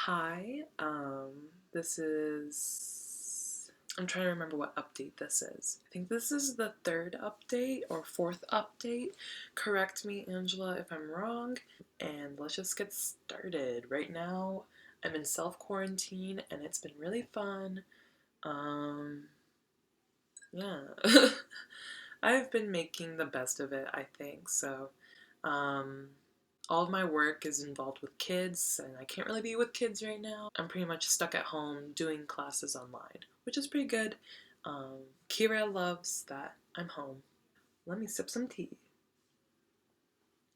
Hi, this is. I'm trying to remember what update this is. I think this is the third update or fourth update. Correct me, Angela, if I'm wrong. And let's just get started. Right now, I'm in self quarantine and it's been really fun. Um, yeah. I've been making the best of it, I think. Um, all of my work is involved with kids, and I can't really be with kids right now. I'm pretty much stuck at home doing classes online, which is pretty good. Kira loves that I'm home. Let me sip some tea.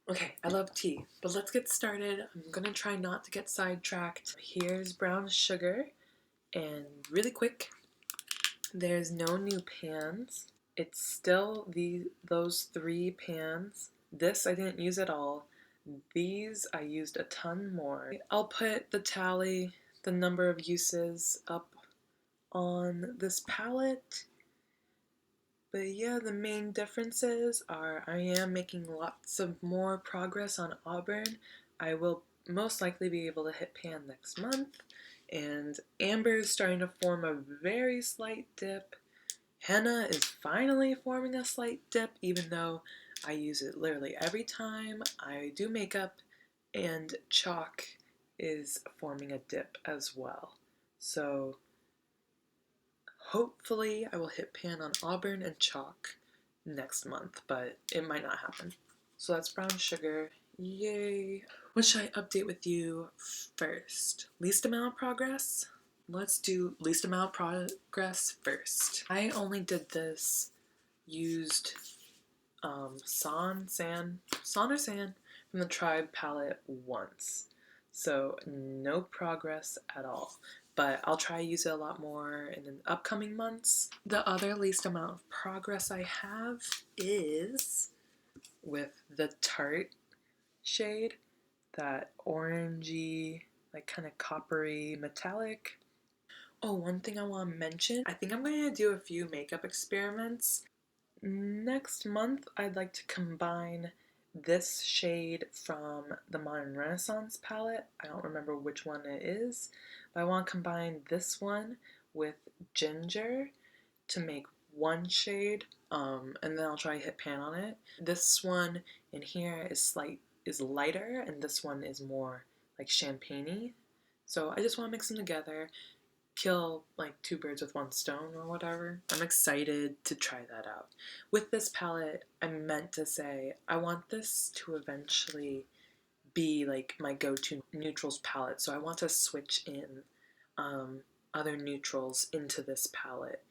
Okay, I love tea, but let's get started. I'm gonna try not to get sidetracked. Here's brown sugar, and really quick, there's no new pans. It's still those three pans. This I didn't use at all. These I used a ton more. I'll put the tally, the number of uses up on this palette. But yeah, the main differences are I am making lots of more progress on Auburn. I will most likely be able to hit pan next month. And Amber is starting to form a very slight dip. Henna is finally forming a slight dip, even though I use it literally every time I do makeup, and chalk is forming a dip as well. So hopefully I will hit pan on Auburn and chalk next month, but it might not happen. So that's brown sugar. Yay. What should I update with you first? Least amount of progress? Let's do least amount of progress first. I only did this, used San from the Tribe palette once. So no progress at all. But I'll try to use it a lot more in the upcoming months. The other least amount of progress I have is with the Tarte shade, that orangey, like kind of coppery metallic. Oh, one thing I want to mention, I think I'm going to do a few makeup experiments. Next month, I'd like to combine this shade from the Modern Renaissance palette. I don't remember which one it is, but I want to combine this one with Ginger to make one shade, and then I'll try to hit pan on it. This one in here is lighter, and this one is more like champagne-y. So I just want to mix them together, kill like two birds with one stone or whatever. I'm excited to try that out. With this palette, I meant to say I want this to eventually be like my go-to neutrals palette. So I want to switch in um, other neutrals into this palette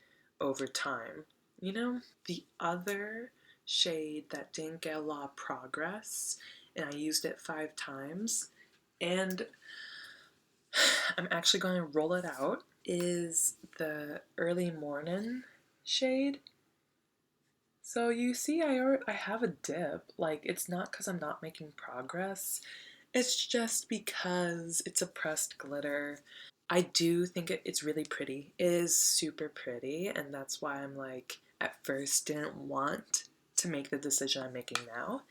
over time. You know, the other shade that didn't get a lot of progress, and I used it 5 times, and I'm actually going to roll it out, is the Early Morning shade. So you see I have a dip. Like, it's not because I'm not making progress. It's just because it's a pressed glitter. I do think it's really pretty. It is super pretty, and that's why I'm like, at first didn't want to make the decision I'm making now,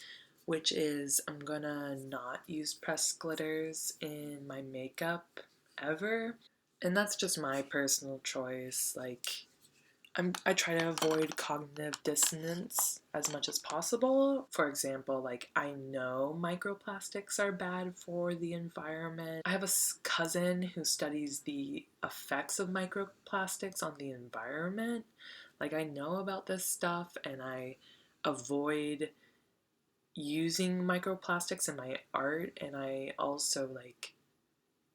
which is I'm gonna not use pressed glitters in my makeup ever. And that's just my personal choice. Like, I try to avoid cognitive dissonance as much as possible. For example, like, I know microplastics are bad for the environment. I have a cousin who studies the effects of microplastics on the environment. Like, I know about this stuff, and I avoid using microplastics in my art, and I also, like,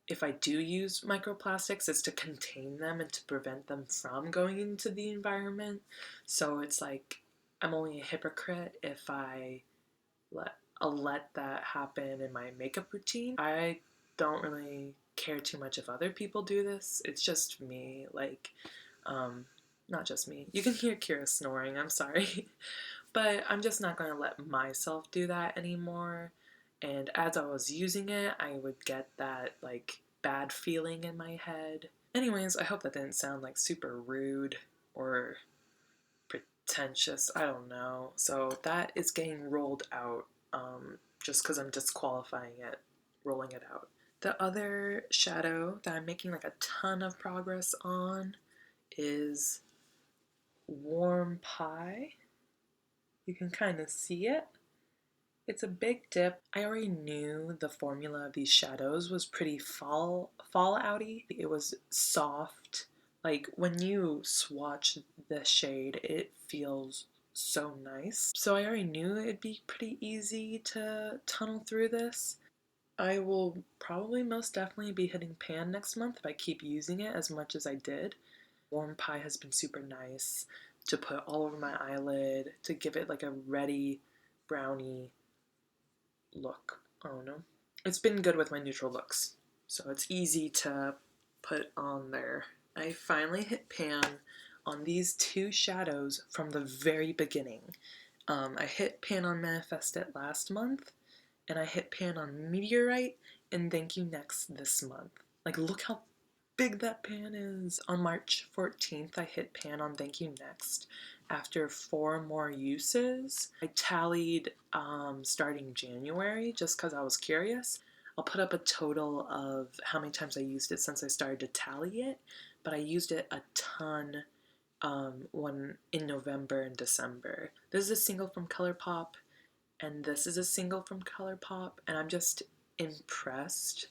if I do use microplastics, it's to contain them and to prevent them from going into the environment. So it's like I'm only a hypocrite if I'll let that happen in my makeup routine. I don't really care too much if other people do this. It's just me, like, um, not just me. You can hear Kira snoring, I'm sorry. But I'm just not going to let myself do that anymore. And as I was using it, I would get that, like, bad feeling in my head. Anyways, I hope that didn't sound like super rude or pretentious. I don't know. So that is getting rolled out, just because I'm disqualifying it, rolling it out. The other shadow that I'm making like a ton of progress on is Warm Pie. You can kind of see it. It's a big dip. I already knew the formula of these shadows was pretty fallouty. It was soft. Like when you swatch the shade, it feels so nice. So I already knew it'd be pretty easy to tunnel through this. I will probably most definitely be hitting pan next month if I keep using it as much as I did. Warm Pie has been super nice to put all over my eyelid to give it like a ready brownie look. I don't know. It's been good with my neutral looks, so it's easy to put on there. I finally hit pan on these two shadows from the very beginning. I hit pan on Manifest It last month, and I hit pan on Meteorite and Thank You Next this month. Like, look how big that pan is. On March 14th, I hit pan on Thank You Next. After 4 more uses, I tallied starting January just because I was curious. I'll put up a total of how many times I used it since I started to tally it, but I used it a ton one in November and December. This is a single from ColourPop, and this is a single from ColourPop, and I'm just impressed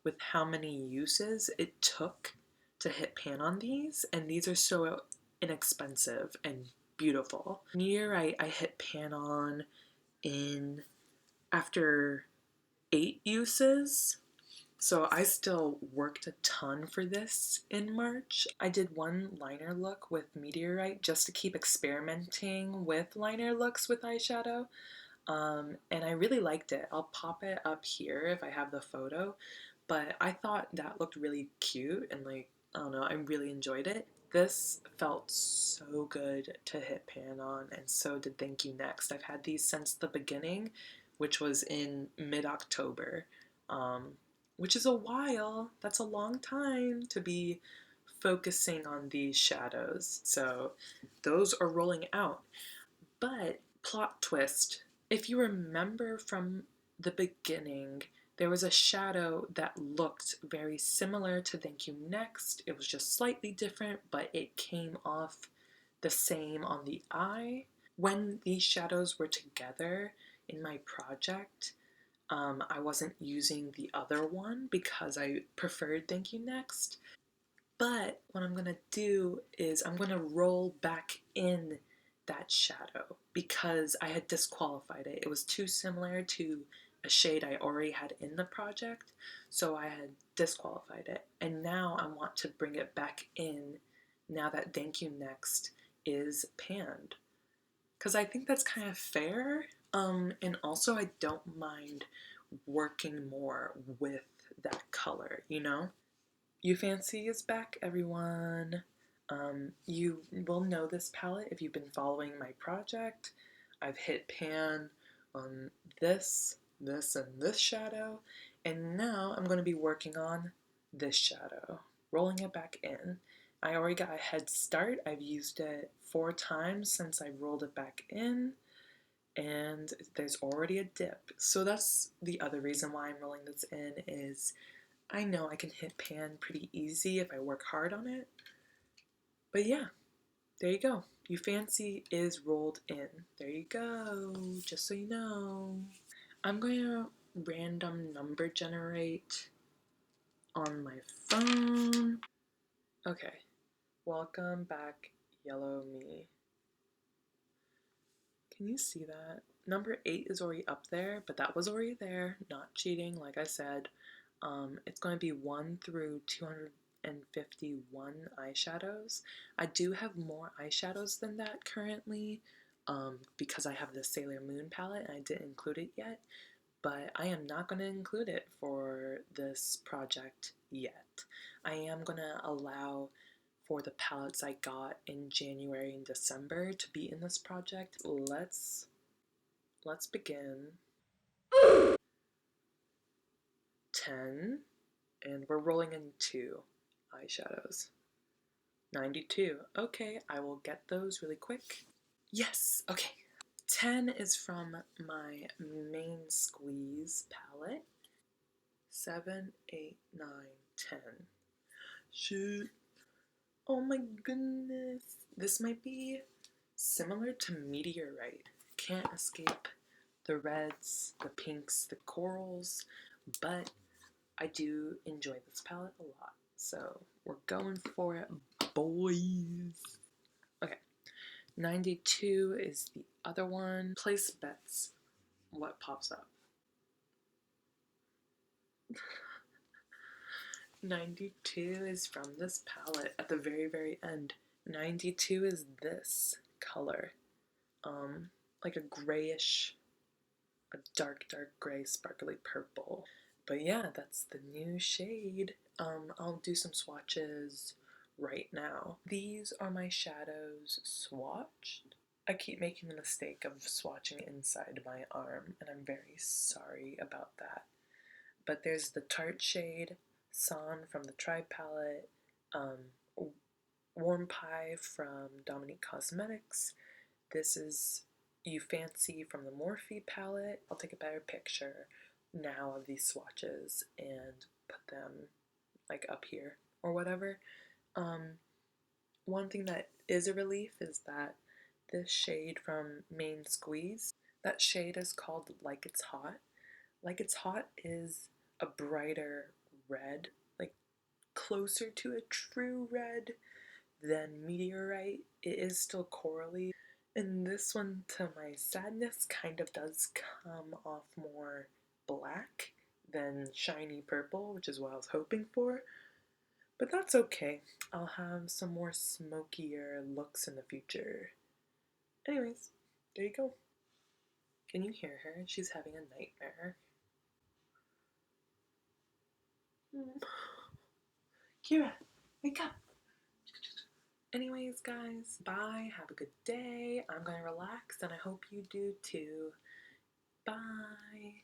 with how many uses it took to hit pan on these, and these are so inexpensive and beautiful. Meteorite I hit pan on in after 8 uses, so I still worked a ton for this in March. I did one liner look with Meteorite just to keep experimenting with liner looks with eyeshadow. And I really liked it. I'll pop it up here if I have the photo, but I thought that looked really cute and like, I don't know, I really enjoyed it. This felt so good to hit pan on, and so did Thank You Next. I've had these since the beginning, which was in mid-October, which is a while. That's a long time to be focusing on these shadows. So those are rolling out. But plot twist, if you remember from the beginning, there was a shadow that looked very similar to Thank You Next. It was just slightly different, but it came off the same on the eye. When these shadows were together in my project, I wasn't using the other one because I preferred Thank You Next. But what I'm going to do is I'm going to roll back in that shadow because I had disqualified it. It was too similar to a shade I already had in the project, so I had disqualified it. And now I want to bring it back in now that Thank You Next is panned. Because I think that's kind of fair. And also I don't mind working more with that color, you know? You Fancy is back, everyone. You will know this palette if you've been following my project. I've hit pan on this, and this shadow, and now I'm going to be working on this shadow, rolling it back in. I already got a head start. I've used it 4 times since I rolled it back in, and there's already a dip. So that's the other reason why I'm rolling this in is I know I can hit pan pretty easy if I work hard on it. But yeah, there you go. You Fancy is rolled in. There you go, just so you know. I'm going to random number generate on my phone. Okay, welcome back, Yellow Me. Can you see that? Number 8 is already up there, but that was already there, not cheating, like I said. It's going to be 1 through 251 eyeshadows. I do have more eyeshadows than that currently because I have the Sailor Moon palette and I didn't include it yet, but I am not going to include it for this project yet. I am going to allow for the palettes I got in January and December to be in this project. Let's begin. 10, and we're rolling in 2 eyeshadows. 92. Okay, I will get those really quick. Yes, okay. 10 is from my Main Squeeze palette. 7, 8, 9, 10. Shoot. Oh my goodness. This might be similar to Meteorite. Can't escape the reds, the pinks, the corals, but I do enjoy this palette a lot. So we're going for it, boys. Okay, 92 is the other one. Place bets what pops up. 92 is from this palette at the very, very end. 92 is this color. Like a grayish, a dark, dark gray, sparkly purple. But yeah, that's the new shade. I'll do some swatches right now. These are my shadows swatched. I keep making the mistake of swatching inside my arm, and I'm very sorry about that. But there's the Tarte shade, San from the Tribe palette, Warm Pie from Dominique Cosmetics. This is You Fancy from the Morphe palette. I'll take a better picture now of these swatches and put them like up here or whatever. One thing that is a relief is that this shade from Main Squeeze, that shade is called Like It's Hot. Like It's Hot is a brighter red, like closer to a true red than Meteorite. It is still corally. And this one, to my sadness, kind of does come off more black than shiny purple, which is what I was hoping for. But that's okay. I'll have some more smokier looks in the future. Anyways, there you go. Can you hear her? She's having a nightmare. Kira, wake up. Anyways, guys, bye. Have a good day. I'm going to relax, and I hope you do too. Bye.